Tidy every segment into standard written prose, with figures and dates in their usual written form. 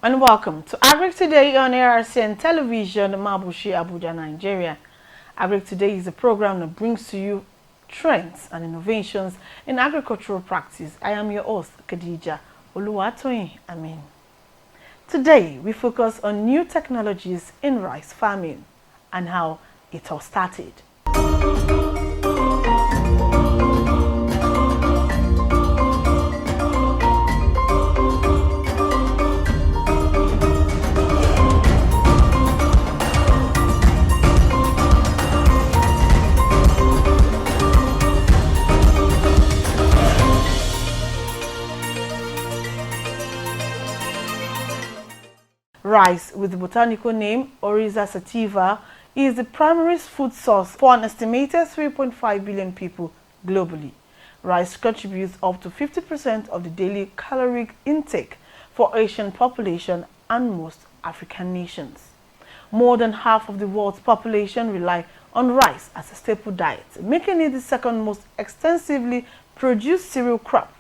and welcome to Agric Today on ARCN Television, Mabushi, Abuja, Nigeria. Agric Today is a program that brings to you trends and innovations in agricultural practice. I am your host, Khadija Oluwatoyin Amin. Today, we focus on new technologies in rice farming and how it all started. Rice, with the botanical name Oryza sativa, is the primary food source for an estimated 3.5 billion people globally. Rice contributes up to 50% of the daily caloric intake for Asian population and most African nations. More than half of the world's population rely on rice as a staple diet, making it the second most extensively produced cereal crop.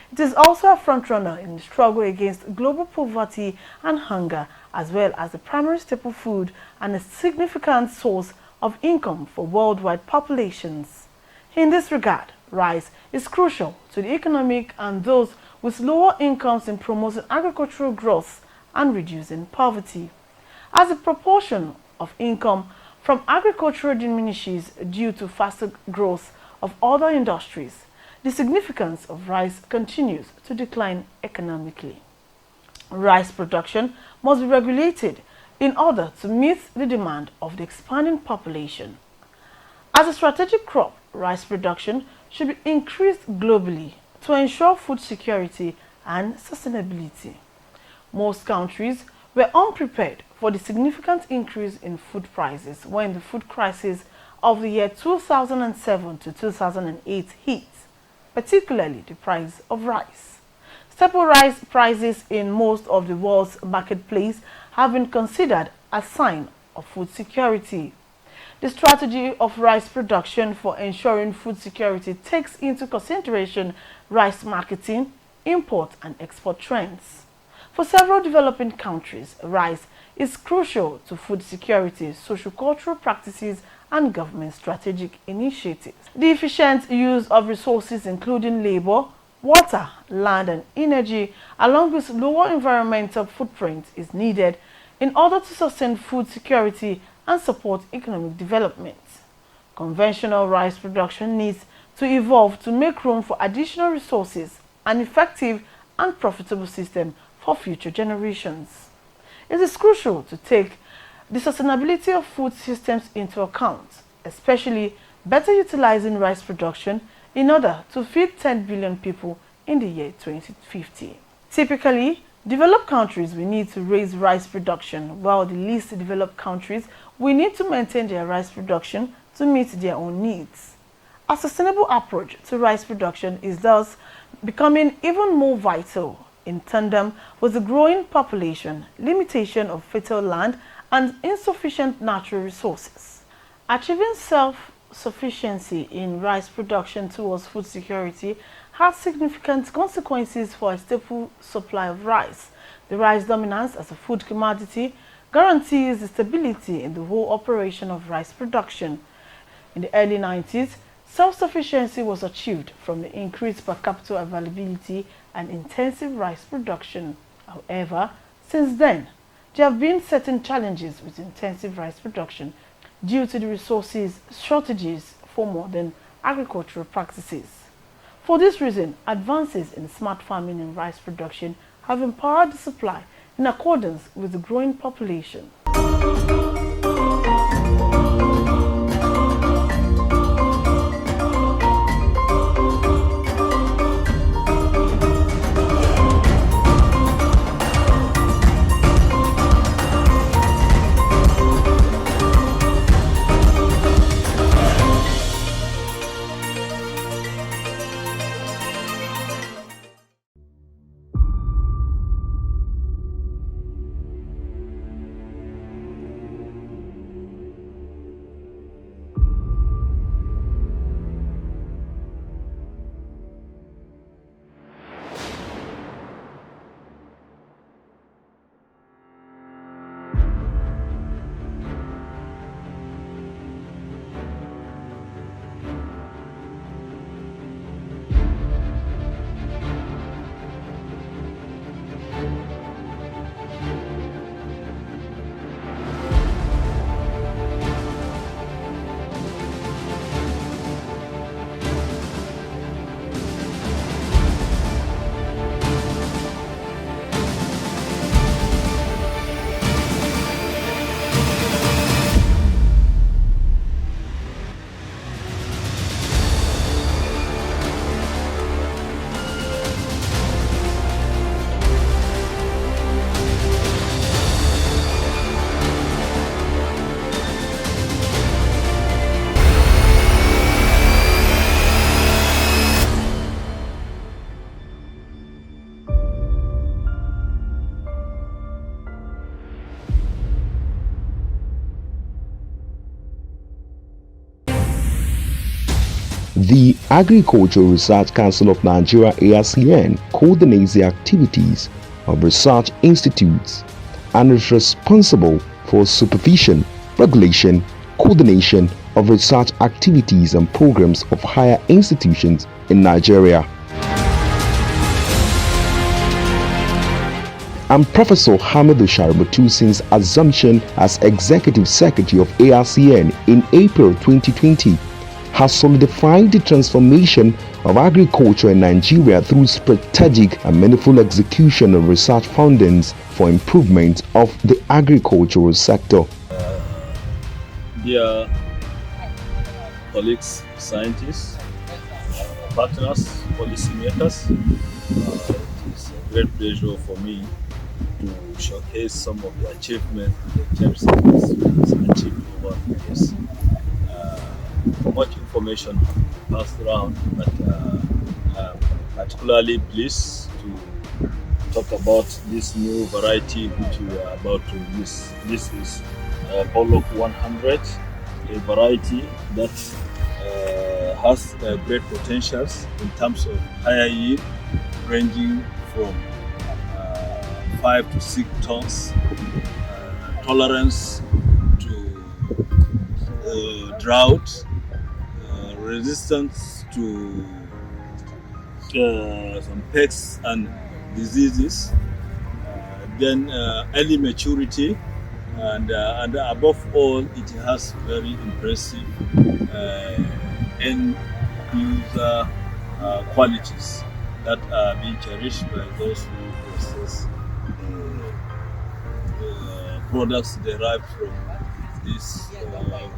It is also a frontrunner in the struggle against global poverty and hunger, as well as the primary staple food and a significant source of income for worldwide populations. In this regard, rice is crucial to the economic and those with lower incomes in promoting agricultural growth and reducing poverty. As the proportion of income from agriculture diminishes due to faster growth of other industries, the significance of rice continues to decline economically. Rice production must be regulated in order to meet the demand of the expanding population. As a strategic crop, rice production should be increased globally to ensure food security and sustainability. Most countries were unprepared for the significant increase in food prices when the food crisis of the year 2007 to 2008 hit, particularly the price of rice. Staple rice prices in most of the world's marketplace have been considered a sign of food security. The strategy of rice production for ensuring food security takes into consideration rice marketing, import and export trends. For several developing countries, rice is crucial to food security, socio-cultural practices and government strategic initiatives. The efficient use of resources including labor, water, land and energy, along with lower environmental footprint is needed in order to sustain food security and support economic development. Conventional rice production needs to evolve to make room for additional resources, an effective and profitable system for future generations. It is crucial to take the sustainability of food systems into account, especially better utilizing rice production in order to feed 10 billion people in the year 2050. Typically, developed countries will need to raise rice production, while the least developed countries will need to maintain their rice production to meet their own needs. A sustainable approach to rice production is thus becoming even more vital in tandem with the growing population, limitation of fertile land, and insufficient natural resources. Achieving self-sufficiency in rice production towards food security has significant consequences for a staple supply of rice. The rice dominance as a food commodity guarantees the stability in the whole operation of rice production. In the early 90s, self-sufficiency was achieved from the increased per capita availability and intensive rice production. However, since then, there have been certain challenges with intensive rice production due to the resources shortages for modern agricultural practices. For this reason, advances in smart farming and rice production have empowered the supply in accordance with the growing population. The Agricultural Research Council of Nigeria (ARCN) coordinates the activities of research institutes and is responsible for supervision, regulation, coordination of research activities and programs of higher institutions in Nigeria. And Professor Hamidu Shaributu, since assumption as Executive Secretary of ARCN in April 2020, has solidified the transformation of agriculture in Nigeria through strategic and meaningful execution of research findings for improvement of the agricultural sector. Dear colleagues, scientists, partners, policymakers, it is a great pleasure for me to showcase some of the achievements the TEPS has achieved over the years. Much information passed around, but I'm particularly pleased to talk about this new variety which we are about to release. This is Pollock 100, a variety that has great potentials in terms of higher yield, ranging from 5 to 6 tons, tolerance to drought, resistance to some pests and diseases, then early maturity, and above all, it has very impressive end user qualities that are being cherished by those who process products derived from this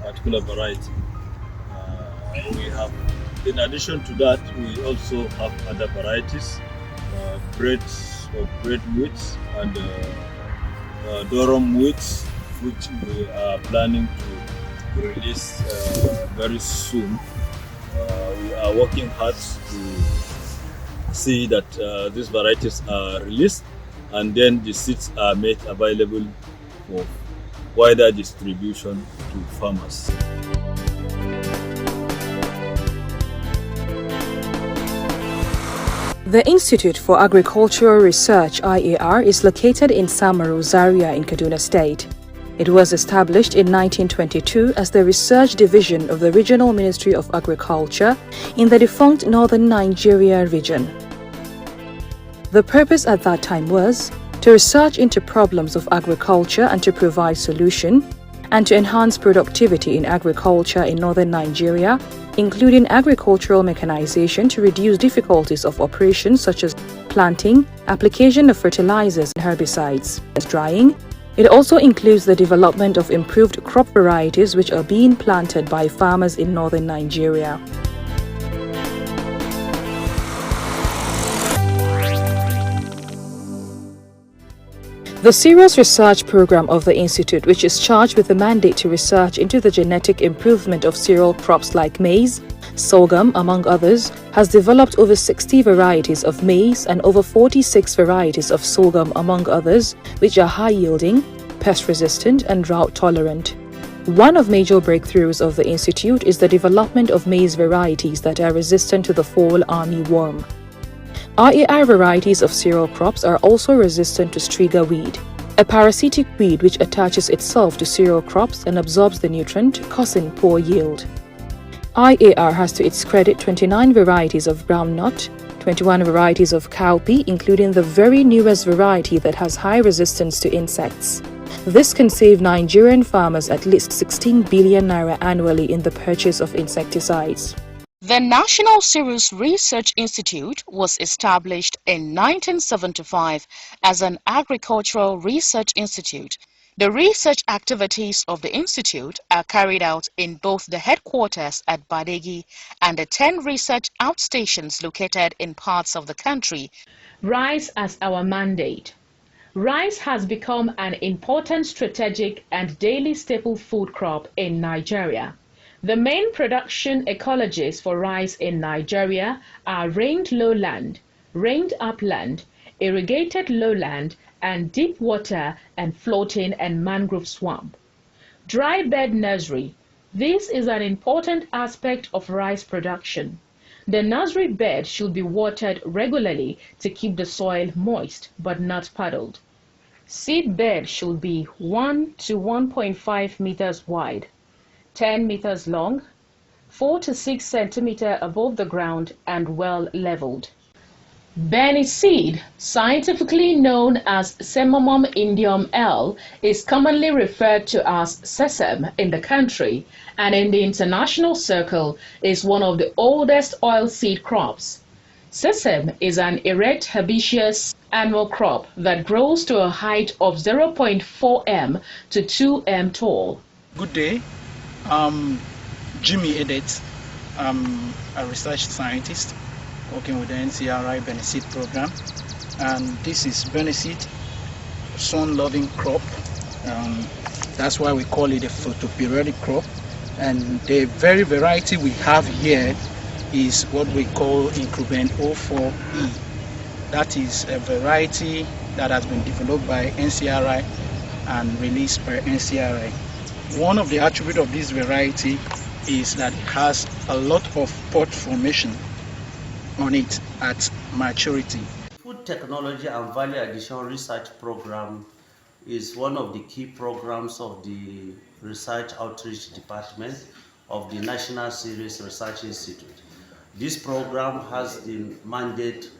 particular variety. We have, in addition to that, we also have other varieties, bread wheat and durum wheat, which we are planning to release very soon. We are working hard to see that these varieties are released, and then the seeds are made available for wider distribution to farmers. The Institute for Agricultural Research (IAR) is located in Samaru, Zaria in Kaduna State. It was established in 1922 as the research division of the Regional Ministry of Agriculture in the defunct Northern Nigeria region. The purpose at that time was to research into problems of agriculture and to provide solution, and to enhance productivity in agriculture in northern Nigeria, including agricultural mechanization to reduce difficulties of operations such as planting, application of fertilizers and herbicides, drying. It also includes the development of improved crop varieties which are being planted by farmers in northern Nigeria. The Cereals Research Program of the Institute, which is charged with the mandate to research into the genetic improvement of cereal crops like maize, sorghum, among others, has developed over 60 varieties of maize and over 46 varieties of sorghum, among others, which are high-yielding, pest-resistant, and drought-tolerant. One of major breakthroughs of the Institute is the development of maize varieties that are resistant to the fall army worm. RAR varieties of cereal crops are also resistant to striga weed, a parasitic weed which attaches itself to cereal crops and absorbs the nutrient, causing poor yield. IAR has to its credit 29 varieties of groundnut, 21 varieties of cowpea, including the very newest variety that has high resistance to insects. This can save Nigerian farmers at least 16 billion naira annually in the purchase of insecticides. The National Cereals Research Institute was established in 1975 as an agricultural research institute. The research activities of the institute are carried out in both the headquarters at Badegi and the 10 research outstations located in parts of the country. Rice as our mandate. Rice has become an important strategic and daily staple food crop in Nigeria. The main production ecologies for rice in Nigeria are rained lowland, rained upland, irrigated lowland, and deep water and floating and mangrove swamp. Dry bed nursery, This is an important aspect of rice production. The nursery bed should be watered regularly to keep the soil moist but not puddled. Seed bed should be 1 to 1.5 meters wide, 10 meters long, 4 to 6 centimeters above the ground and well leveled. Benny seed, scientifically known as Semomum indium L, is commonly referred to as sesame in the country and in the international circle is one of the oldest oilseed crops. Sesame is an erect herbaceous annual crop that grows to a height of 0.4 m to 2 m tall. Good day. I'm Jimmy Edet. I'm a research scientist working with the NCRI Benefit program, and this is Benefit sun-loving crop. That's why we call it a photoperiodic crop. And the very variety we have here is what we call Increment 04E. That is a variety that has been developed by NCRI and released by NCRI. One of the attributes of this variety is that it has a lot of pod formation on it at maturity. Food technology and value addition research program is one of the key programs of the research outreach department of the National Cereals Research Institute. This program has the mandate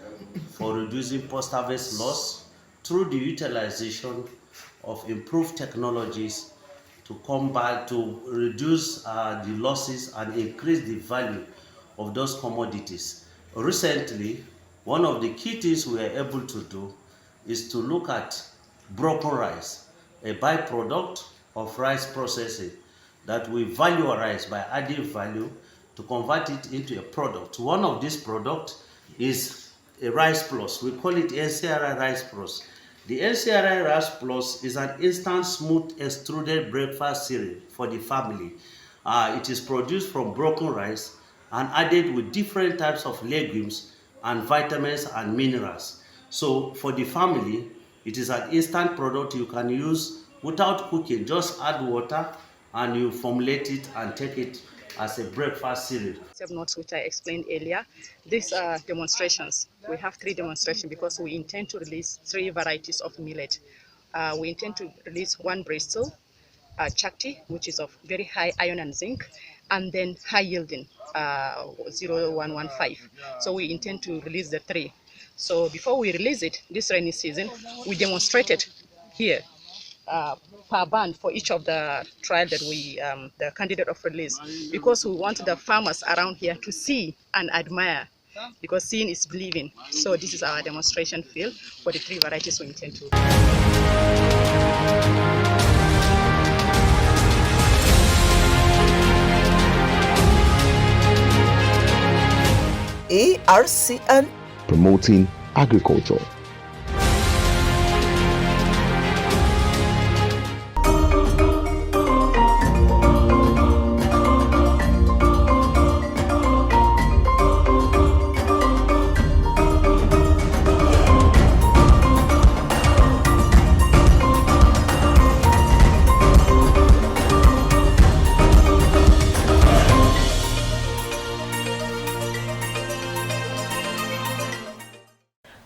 for reducing post-harvest loss through the utilization of improved technologies to reduce the losses and increase the value of those commodities. Recently, one of the key things we are able to do is to look at broken rice, a byproduct of rice processing that we valorize by adding value to convert it into a product. One of these products is a Rice Plus. We call it NCRI Rice Plus. The NCRI Rice Plus is an instant smooth extruded breakfast cereal for the family. It is produced from broken rice and added with different types of legumes and vitamins and minerals. So for the family, it is an instant product you can use without cooking. Just add water and you formulate it and take it as a breakfast cereal. Notes which I explained earlier, these are demonstrations. We have 3 demonstrations because we intend to release 3 varieties of millet. We intend to release one Bristol, Chakti, which is of very high iron and zinc, and then high yielding 0115. So we intend to release the 3. So before we release it this rainy season, we demonstrated here per band for each of the trial that we the candidate of release, because we want the farmers around here to see and admire, because seeing is believing. So this is our demonstration field for the 3 varieties we intend to. ARCN, promoting agriculture.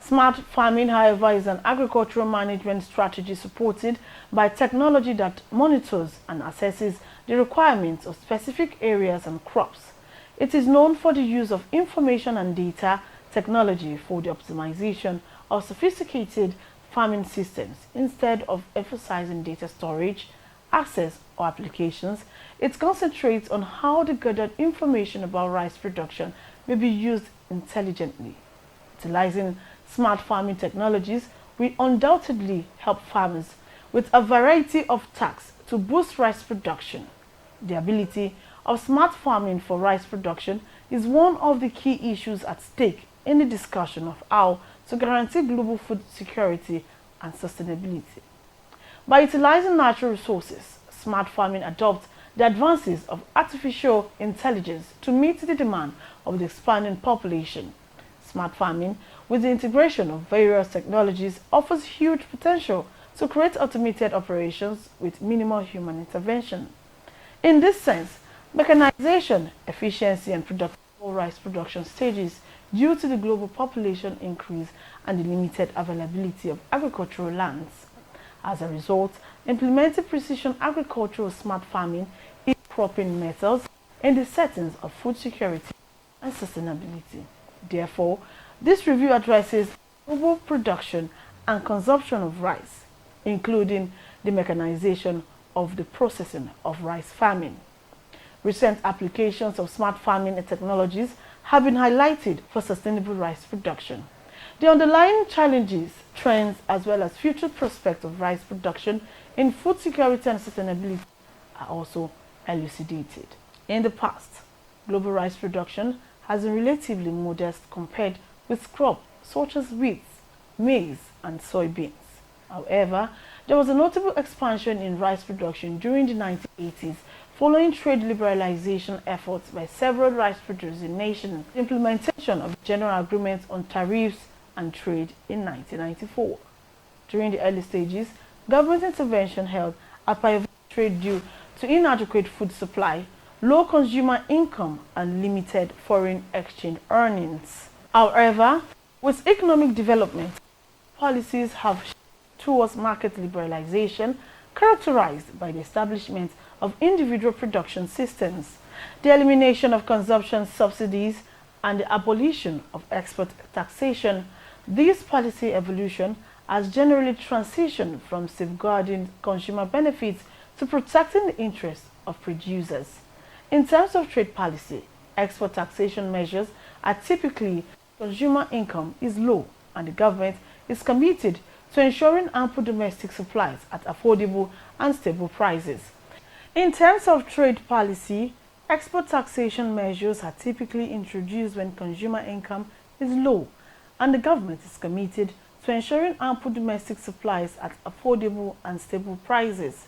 Smart farming, however, is an agricultural management strategy supported by technology that monitors and assesses the requirements of specific areas and crops. It is known for the use of information and data technology for the optimization of sophisticated farming systems. Instead of emphasizing data storage, access, or applications, it concentrates on how the gathered information about rice production may be used intelligently. Utilizing smart farming technologies will undoubtedly help farmers with a variety of tasks to boost rice production. The ability of smart farming for rice production is one of the key issues at stake in the discussion of how to guarantee global food security and sustainability. By utilizing natural resources, smart farming adopts the advances of artificial intelligence to meet the demand of the expanding population. Smart farming, with the integration of various technologies, offers huge potential to create automated operations with minimal human intervention. In this sense, Mechanization, efficiency and production of rice production stages due to the global population increase and the limited availability of agricultural lands. As a result, implementing precision agricultural smart farming is cropping methods in the settings of food security and sustainability. Therefore, this review addresses global production and consumption of rice, including the mechanization of the processing of rice farming. Recent applications of smart farming technologies have been highlighted for sustainable rice production. The underlying challenges, trends, as well as future prospects of rice production in food security and sustainability are also elucidated. In the past, global rice production has been relatively modest compared with crops such as wheat, maize, and soybeans. However, there was a notable expansion in rice production during the 1980s following trade liberalization efforts by several rice-producing nations, the implementation of general agreements on tariffs and trade in 1994. During the early stages, government intervention held at private trade due to inadequate food supply, low consumer income, and limited foreign exchange earnings. However, with economic development, policies have shifted towards market liberalization, characterized by the establishment of individual production systems, the elimination of consumption subsidies, and the abolition of export taxation. This policy evolution has generally transitioned from safeguarding consumer benefits to protecting the interests of producers. In terms of trade policy, export taxation measures are typically consumer income is low and the government is committed to ensuring ample domestic supplies at affordable and stable prices. In terms of trade policy, export taxation measures are typically introduced when consumer income is low and the government is committed to ensuring ample domestic supplies at affordable and stable prices.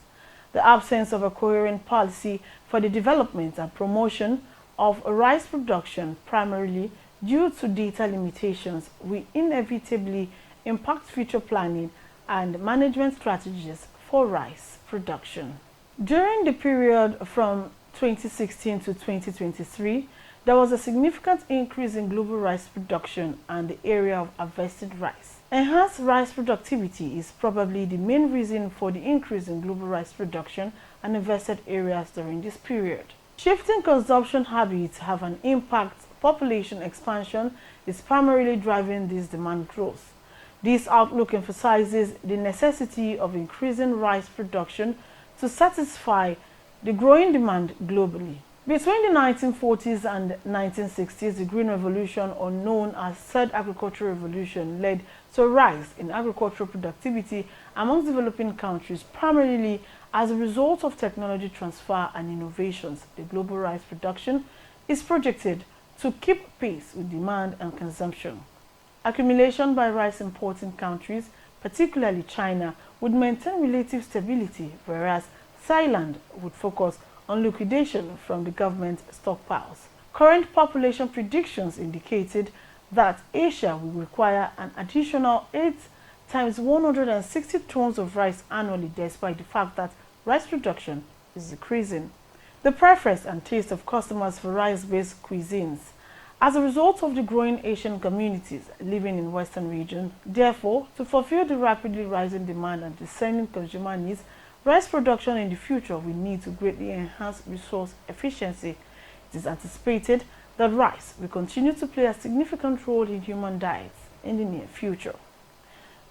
The absence of a coherent policy for the development and promotion of rice production, primarily due to data limitations, will inevitably impact future planning and management strategies for rice production. During the period from 2016 to 2023, there was a significant increase in global rice production and the area of harvested rice. Enhanced rice productivity is probably the main reason for the increase in global rice production and invested areas during this period. Shifting consumption habits have an impact. Population expansion is primarily driving this demand growth. This outlook emphasizes the necessity of increasing rice production to satisfy the growing demand globally. Between the 1940s and 1960s, the Green Revolution, or known as Third Agricultural Revolution, led to a rise in agricultural productivity among developing countries, primarily as a result of technology transfer and innovations. The global rice production is projected to keep pace with demand and consumption. Accumulation by rice importing countries, particularly China, would maintain relative stability, whereas Thailand would focus on liquidation from the government stockpiles. Current population predictions indicated that Asia will require an additional 8 times 160 tons of rice annually, despite the fact that rice production is decreasing. The preference and taste of customers for rice-based cuisines as a result of the growing Asian communities living in Western region. Therefore, to fulfill the rapidly rising demand and descending consumer needs, rice production in the future will need to greatly enhance resource efficiency. It is anticipated that rice will continue to play a significant role in human diets in the near future.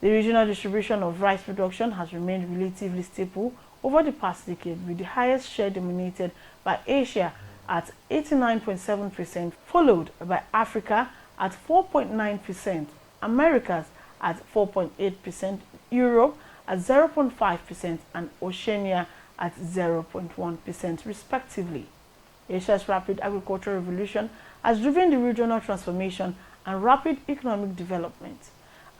The regional distribution of rice production has remained relatively stable over the past decade, with the highest share dominated by Asia at 89.7%, followed by Africa at 4.9%, Americas at 4.8%, Europe at 0.5%, and Oceania at 0.1% respectively. Asia's rapid agricultural revolution has driven the regional transformation and rapid economic development.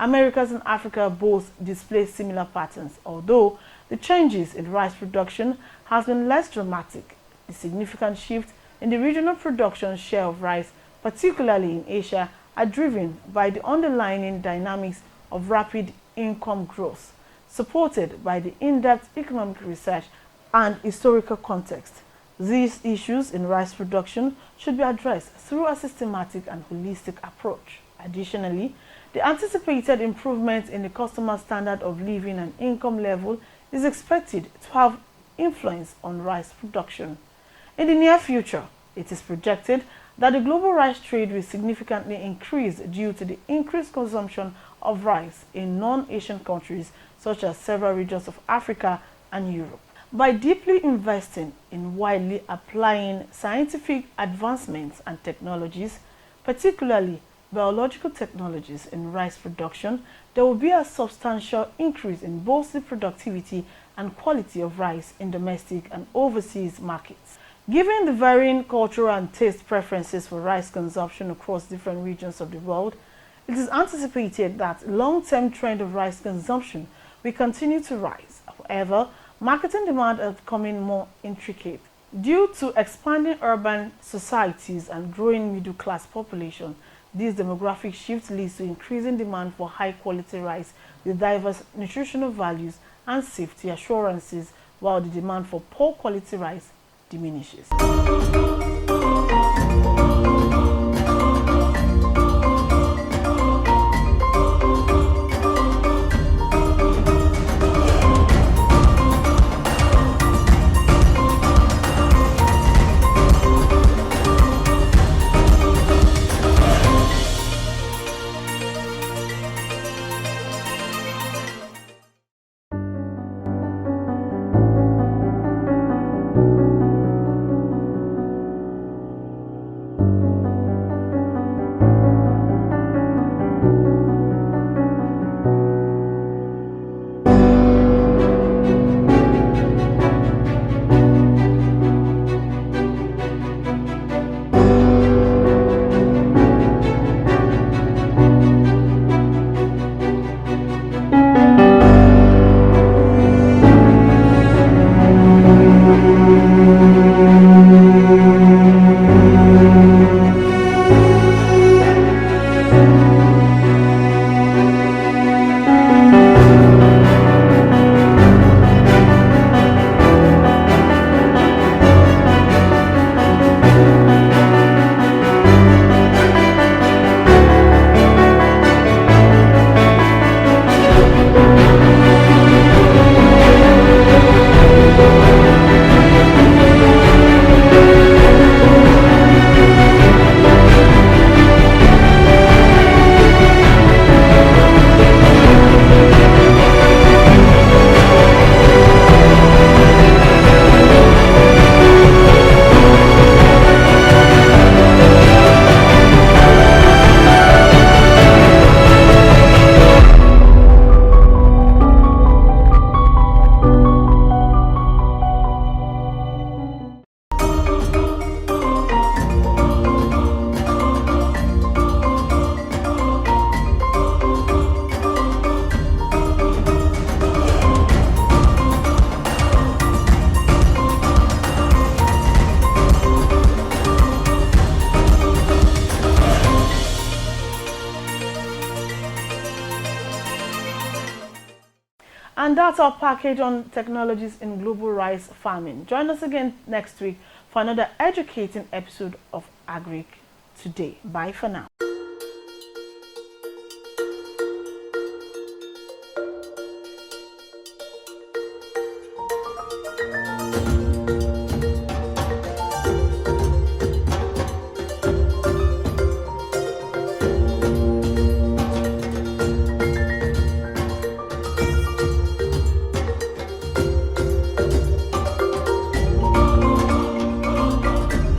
Americas and Africa both display similar patterns, although the changes in rice production has been less dramatic. The significant shift in the regional production share of rice, particularly in Asia, are driven by the underlying dynamics of rapid income growth, supported by the in-depth economic research and historical context. These issues in rice production should be addressed through a systematic and holistic approach. Additionally, the anticipated improvement in the customer standard of living and income level is expected to have influence on rice production. In the near future, it is projected that the global rice trade will significantly increase due to the increased consumption of rice in non-Asian countries such as several regions of Africa and Europe. By deeply investing in widely applying scientific advancements and technologies, particularly biological technologies in rice production, there will be a substantial increase in both the productivity and quality of rice in domestic and overseas markets. Given the varying cultural and taste preferences for rice consumption across different regions of the world, it is anticipated that long-term trend of rice consumption will continue to rise. However, marketing demand is becoming more intricate. Due to expanding urban societies and growing middle-class population, this demographic shift leads to increasing demand for high-quality rice with diverse nutritional values and safety assurances, while the demand for poor-quality rice diminishes. And that's our package on technologies in global rice farming. Join us again next week for another educating episode of Agric Today. Bye for now.